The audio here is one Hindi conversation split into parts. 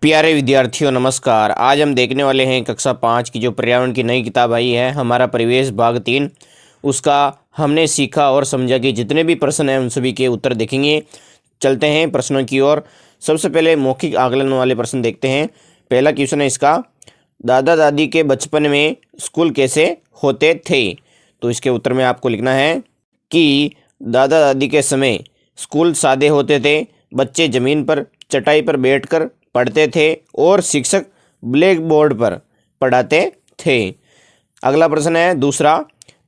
प्यारे विद्यार्थियों नमस्कार। आज हम देखने वाले हैं कक्षा 5 की जो पर्यावरण की नई किताब आई है हमारा परिवेश भाग 3। उसका हमने सीखा और समझा कि जितने भी प्रश्न हैं उन सभी के उत्तर देखेंगे। चलते हैं प्रश्नों की ओर। सबसे पहले मौखिक आकलन वाले प्रश्न देखते हैं। पहला क्वेश्चन है इसका, दादा दादी के बचपन में स्कूल कैसे होते थे। तो इसके उत्तर में आपको लिखना है कि दादा दादी के समय स्कूल सादे होते थे, बच्चे ज़मीन पर चटाई पर बैठकर पढ़ते थे और शिक्षक ब्लैक बोर्ड पर पढ़ाते थे। अगला प्रश्न है दूसरा,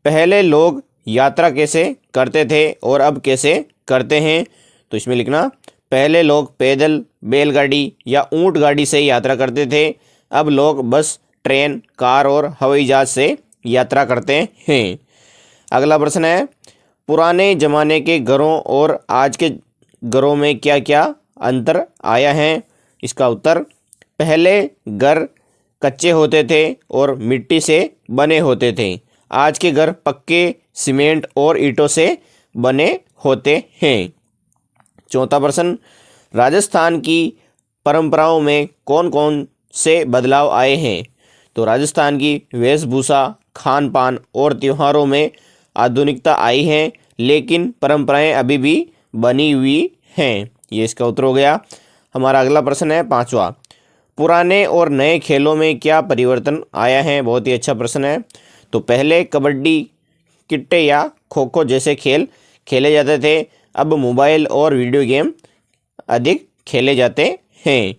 पहले लोग यात्रा कैसे करते थे और अब कैसे करते हैं। तो इसमें लिखना, पहले लोग पैदल, बैलगाड़ी या ऊंट गाड़ी से यात्रा करते थे, अब लोग बस, ट्रेन, कार और हवाई जहाज से यात्रा करते हैं। अगला प्रश्न है, पुराने ज़माने के घरों और आज के घरों में क्या क्या अंतर आया है। इसका उत्तर, पहले घर कच्चे होते थे और मिट्टी से बने होते थे, आज के घर पक्के, सीमेंट और ईंटों से बने होते हैं। चौथा प्रश्न, राजस्थान की परंपराओं में कौन कौन से बदलाव आए हैं। तो राजस्थान की वेशभूषा, खान पान और त्योहारों में आधुनिकता आई है, लेकिन परंपराएं अभी भी बनी हुई हैं। ये इसका उत्तर हो गया। हमारा अगला प्रश्न है पांचवा, पुराने और नए खेलों में क्या परिवर्तन आया है। बहुत ही अच्छा प्रश्न है। तो पहले कबड्डी, किट्टे या खो खो जैसे खेल खेले जाते थे, अब मोबाइल और वीडियो गेम अधिक खेले जाते हैं।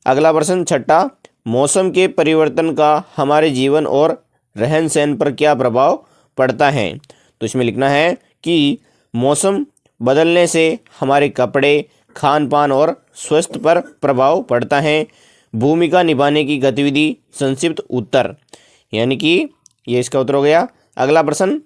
अगला प्रश्न छठा, मौसम के परिवर्तन का हमारे जीवन और रहन सहन पर क्या प्रभाव पड़ता है। तो इसमें लिखना है कि मौसम बदलने से हमारे कपड़े, खान पान और स्वास्थ्य पर प्रभाव पड़ता है। भूमिका निभाने की गतिविधि, संक्षिप्त उत्तर, यानी कि ये इसका उत्तर हो गया। अगला प्रश्न,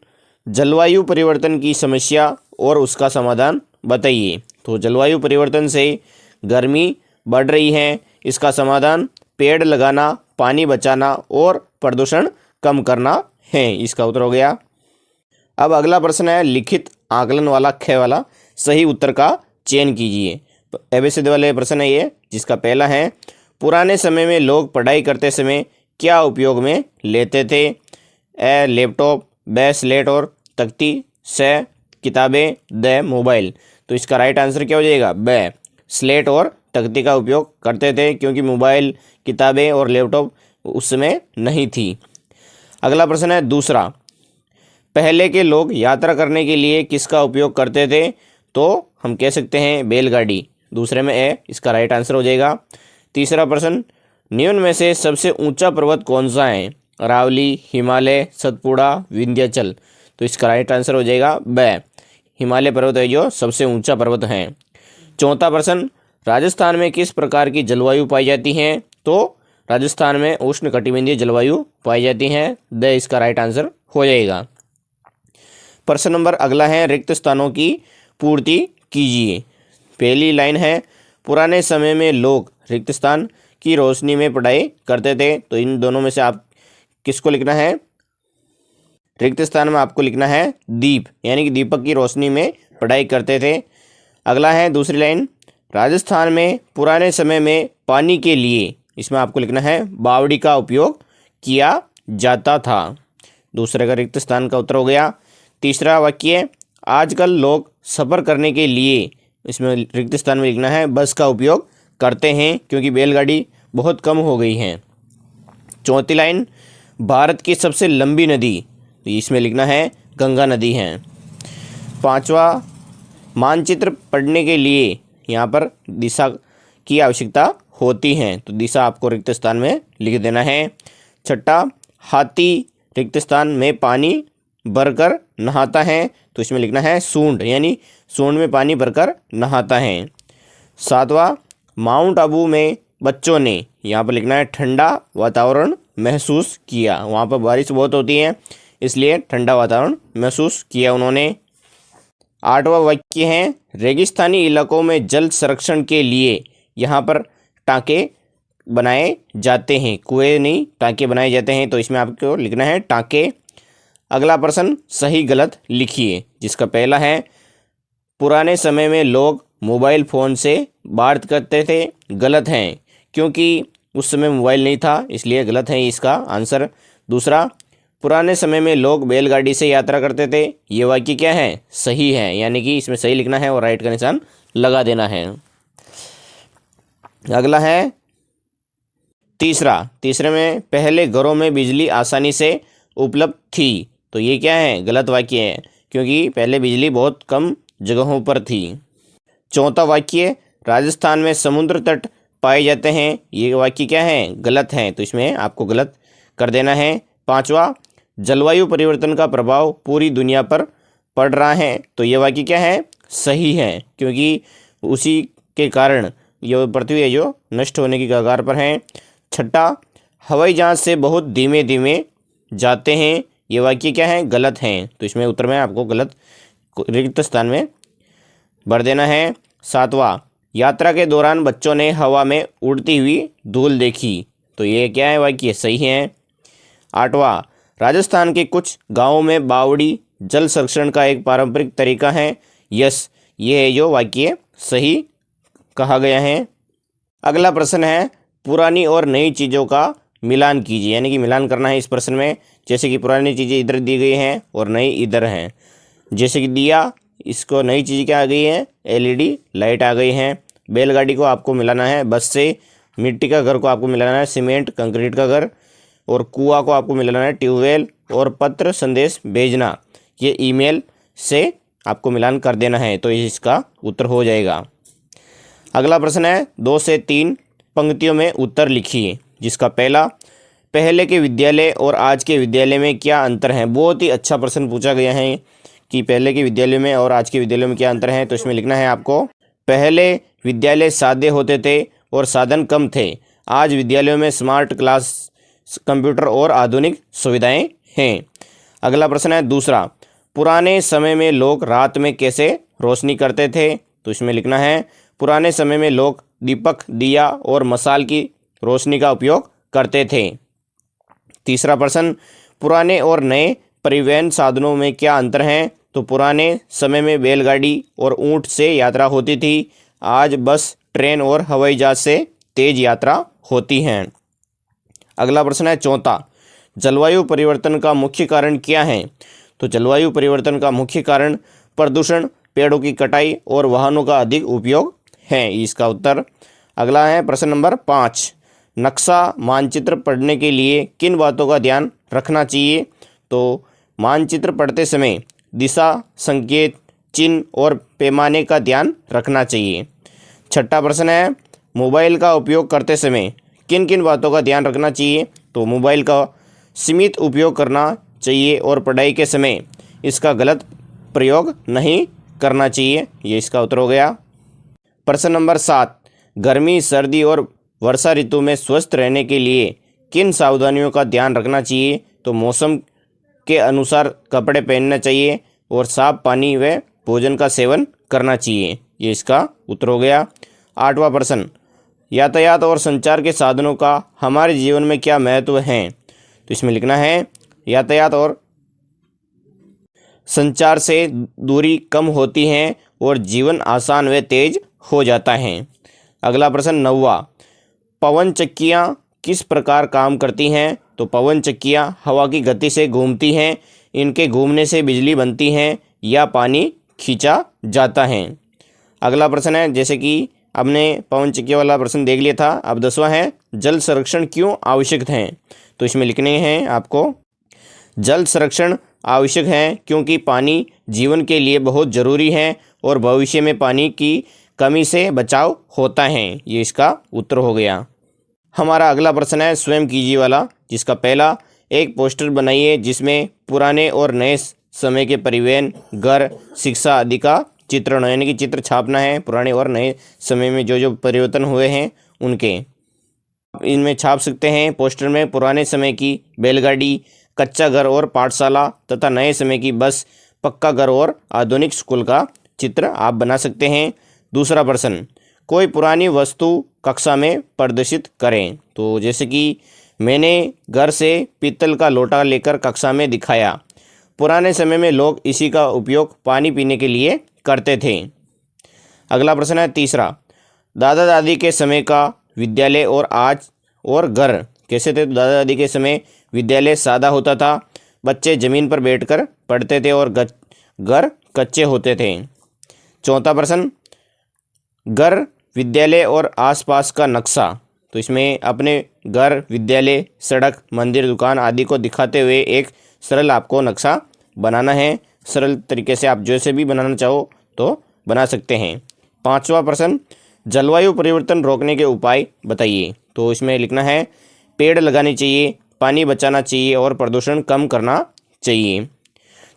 जलवायु परिवर्तन की समस्या और उसका समाधान बताइए। तो जलवायु परिवर्तन से गर्मी बढ़ रही है, इसका समाधान पेड़ लगाना, पानी बचाना और प्रदूषण कम करना है। इसका उत्तर हो गया। अब अगला प्रश्न है लिखित आकलन वाला ख वाला, सही उत्तर का चयन कीजिए। एबीसीडी वाले प्रश्न है ये, जिसका पहला है, पुराने समय में लोग पढ़ाई करते समय क्या उपयोग में लेते थे। ए लैपटॉप, ब स्लेट और तख्ती, स किताबें, द मोबाइल। तो इसका राइट आंसर क्या हो जाएगा, ब स्लेट और तख्ती का उपयोग करते थे, क्योंकि मोबाइल, किताबें और लैपटॉप उस समय नहीं थी। अगला प्रश्न है दूसरा, पहले के लोग यात्रा करने के लिए किसका उपयोग करते थे। तो हम कह सकते हैं बैलगाड़ी। दूसरे में ए, इसका राइट आंसर हो जाएगा। तीसरा प्रश्न, निम्न में से सबसे ऊंचा पर्वत कौन सा है। अरावली, हिमालय, सतपुड़ा, विंध्याचल। तो इसका राइट आंसर हो जाएगा ब, हिमालय पर्वत है जो सबसे ऊंचा पर्वत है। चौथा प्रश्न, राजस्थान में किस प्रकार की जलवायु पाई जाती है। तो राजस्थान में उष्णकटिबंधीय जलवायु पाई जाती है, द इसका राइट आंसर हो जाएगा। प्रश्न नंबर अगला है, रिक्त स्थानों की पूर्ति कीजिए। पहली लाइन है, पुराने समय में लोग रिक्त स्थान की रोशनी में पढ़ाई करते थे। तो इन दोनों में से आप किसको लिखना है, रिक्त स्थान में आपको लिखना है दीप, यानी कि दीपक की रोशनी में पढ़ाई करते थे। अगला है दूसरी लाइन, राजस्थान में पुराने समय में पानी के लिए, इसमें आपको लिखना है बावड़ी का उपयोग किया जाता था। दूसरे का रिक्त स्थान का उत्तर हो गया। तीसरा वाक्य, आजकल लोग सफ़र करने के लिए, इसमें रिक्त स्थान में लिखना है बस का उपयोग करते हैं, क्योंकि बैलगाड़ी बहुत कम हो गई हैं। चौथी लाइन, भारत की सबसे लंबी नदी, तो इसमें लिखना है गंगा नदी है। पांचवा, मानचित्र पढ़ने के लिए यहाँ पर दिशा की आवश्यकता होती है, तो दिशा आपको रिक्त स्थान में लिख देना है। छठा, हाथी रिक्त स्थान में पानी भरकर नहाता है, तो इसमें लिखना है सूंड, यानी सूंड में पानी भरकर नहाता है। सातवां, माउंट आबू में बच्चों ने, यहाँ पर लिखना है ठंडा वातावरण महसूस किया, वहाँ पर बारिश बहुत होती है इसलिए ठंडा वातावरण महसूस किया उन्होंने। आठवां वाक्य है, रेगिस्तानी इलाकों में जल संरक्षण के लिए यहाँ पर टाँके बनाए जाते हैं, कुएं नहीं टाँके बनाए जाते हैं, तो इसमें आपको लिखना है टाँके। अगला प्रश्न सही गलत लिखिए, जिसका पहला है, पुराने समय में लोग मोबाइल फ़ोन से बात करते थे, गलत हैं, क्योंकि उस समय मोबाइल नहीं था, इसलिए गलत है इसका आंसर। दूसरा, पुराने समय में लोग बैलगाड़ी से यात्रा करते थे। ये वाक्य क्या है? सही है, यानी कि इसमें सही लिखना है और राइट का निशान लगा देना है। अगला है तीसरे में पहले घरों में बिजली आसानी से उपलब्ध थी। तो ये क्या है? गलत वाक्य है, क्योंकि पहले बिजली बहुत कम जगहों पर थी। चौथा वाक्य, राजस्थान में समुद्र तट पाए जाते हैं। ये वाक्य क्या है? गलत है, तो इसमें आपको गलत कर देना है। पांचवा, जलवायु परिवर्तन का प्रभाव पूरी दुनिया पर पड़ रहा है। तो ये वाक्य क्या है? सही है, क्योंकि उसी के कारण ये पृथ्वी है जो नष्ट होने की कगार पर है। छठा, हवाई जहाज से बहुत धीमे धीमे जाते हैं। ये वाक्य क्या है? गलत हैं, तो इसमें उत्तर में आपको गलत रिक्त स्थान में भर देना है। सातवां, यात्रा के दौरान बच्चों ने हवा में उड़ती हुई धूल देखी। तो ये क्या है? वाक्य सही है। आठवां, राजस्थान के कुछ गांवों में बावड़ी जल संरक्षण का एक पारंपरिक तरीका है। यस, ये है जो वाक्य सही कहा गया है। अगला प्रश्न है, पुरानी और नई चीज़ों का मिलान कीजिए, यानी कि मिलान करना है इस प्रश्न में। जैसे कि पुरानी चीज़ें इधर दी गई हैं और नई इधर हैं। जैसे कि दिया, इसको नई चीज़ क्या आ गई है? एलईडी लाइट आ गई है। बैलगाड़ी को आपको मिलाना है बस से। मिट्टी का घर को आपको मिलाना है सीमेंट कंक्रीट का घर। और कुआं को आपको मिलाना है ट्यूबवेल। और पत्र संदेश भेजना, ये ईमेल से आपको मिलान कर देना है। तो इसका उत्तर हो जाएगा। अगला प्रश्न है, 2 से 3 पंक्तियों में उत्तर लिखिए। जिसका पहला, पहले के विद्यालय और आज के विद्यालय में क्या अंतर है। बहुत ही अच्छा प्रश्न पूछा गया है कि पहले के विद्यालय में और आज के विद्यालय में क्या अंतर है। तो इसमें लिखना है आपको, पहले विद्यालय सादे होते थे और साधन कम थे। आज विद्यालयों में स्मार्ट क्लास, कंप्यूटर और आधुनिक सुविधाएं हैं। अगला प्रश्न है दूसरा, पुराने समय में लोग रात में कैसे रोशनी करते थे। तो इसमें लिखना है, पुराने समय में लोग दीपक, दिया और मशाल की रोशनी का उपयोग करते थे। तीसरा प्रश्न, पुराने और नए परिवहन साधनों में क्या अंतर है। तो पुराने समय में बैलगाड़ी और ऊंट से यात्रा होती थी। आज बस, ट्रेन और हवाई जहाज से तेज यात्रा होती है। अगला प्रश्न है चौथा, जलवायु परिवर्तन का मुख्य कारण क्या है। तो जलवायु परिवर्तन का मुख्य कारण प्रदूषण, पेड़ों की कटाई और वाहनों का अधिक उपयोग है। इसका उत्तर। अगला है प्रश्न नंबर 5, नक्शा मानचित्र पढ़ने के लिए किन बातों का ध्यान रखना चाहिए। तो मानचित्र पढ़ते समय दिशा, संकेत, चिन्ह और पैमाने का ध्यान रखना चाहिए। छठा प्रश्न है, मोबाइल का उपयोग करते समय किन किन बातों का ध्यान रखना चाहिए। तो मोबाइल का सीमित उपयोग करना चाहिए और पढ़ाई के समय इसका गलत प्रयोग नहीं करना चाहिए। ये इसका उत्तर हो गया। प्रश्न नंबर 7, गर्मी, सर्दी और वर्षा ऋतु में स्वस्थ रहने के लिए किन सावधानियों का ध्यान रखना चाहिए। तो मौसम के अनुसार कपड़े पहनना चाहिए और साफ पानी व भोजन का सेवन करना चाहिए। ये इसका उत्तर हो गया। 8वां प्रश्न, यातायात और संचार के साधनों का हमारे जीवन में क्या महत्व है। तो इसमें लिखना है, यातायात और संचार से दूरी कम होती है और जीवन आसान व तेज हो जाता है। अगला प्रश्न 9वां, पवन चक्कियाँ किस प्रकार काम करती हैं। तो पवन चक्कियाँ हवा की गति से घूमती हैं। इनके घूमने से बिजली बनती है या पानी खींचा जाता है। अगला प्रश्न है, जैसे कि हमने पवन चक्की वाला प्रश्न देख लिया था, अब 10वां है, जल संरक्षण क्यों आवश्यक है। तो इसमें लिखने हैं आपको, जल संरक्षण आवश्यक है क्योंकि पानी जीवन के लिए बहुत ज़रूरी है और भविष्य में पानी की कमी से बचाव होता है। ये इसका उत्तर हो गया। हमारा अगला प्रश्न है स्वयं कीजिए वाला, जिसका पहला, एक पोस्टर बनाइए जिसमें पुराने और नए समय के परिवहन, घर, शिक्षा आदि का चित्रण हो, यानी कि चित्र छापना है पुराने और नए समय में जो जो परिवर्तन हुए हैं उनके। आप इनमें छाप सकते हैं पोस्टर में पुराने समय की बैलगाड़ी, कच्चा घर और पाठशाला तथा नए समय की बस, पक्का घर और आधुनिक स्कूल का चित्र आप बना सकते हैं। दूसरा प्रश्न, कोई पुरानी वस्तु कक्षा में प्रदर्शित करें। तो जैसे कि मैंने घर से पीतल का लोटा लेकर कक्षा में दिखाया। पुराने समय में लोग इसी का उपयोग पानी पीने के लिए करते थे। अगला प्रश्न है तीसरा, दादा दादी के समय का विद्यालय और आज और घर कैसे थे? तो दादा दादी के समय विद्यालय सादा होता था, बच्चे ज़मीन पर बैठकर पढ़ते थे और घर कच्चे होते थे। चौथा प्रश्न, घर, विद्यालय और आसपास का नक्शा। तो इसमें अपने घर, विद्यालय, सड़क, मंदिर, दुकान आदि को दिखाते हुए एक सरल आपको नक्शा बनाना है। सरल तरीके से आप जैसे भी बनाना चाहो तो बना सकते हैं। पांचवा प्रश्न, जलवायु परिवर्तन रोकने के उपाय बताइए। तो इसमें लिखना है पेड़ लगाने चाहिए, पानी बचाना चाहिए और प्रदूषण कम करना चाहिए।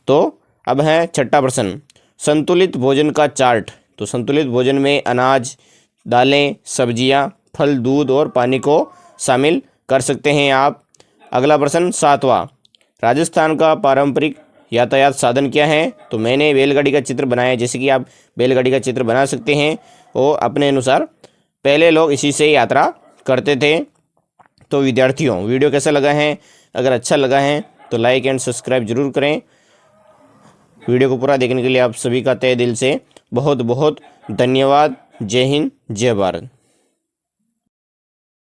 तो अब है छठा प्रश्न, संतुलित भोजन का चार्ट। तो संतुलित भोजन में अनाज, दालें, सब्जियां, फल, दूध और पानी को शामिल कर सकते हैं आप। अगला प्रश्न सातवां, राजस्थान का पारंपरिक यातायात साधन क्या है? तो मैंने बैलगाड़ी का चित्र बनाया है, जैसे कि आप बैलगाड़ी का चित्र बना सकते हैं और अपने अनुसार। पहले लोग इसी से यात्रा करते थे। तो विद्यार्थियों, वीडियो कैसा लगा है? अगर अच्छा लगा है तो लाइक एंड सब्सक्राइब जरूर करें। वीडियो को पूरा देखने के लिए आप सभी का तहे दिल से बहुत बहुत धन्यवाद। जय हिंद, जय भारत।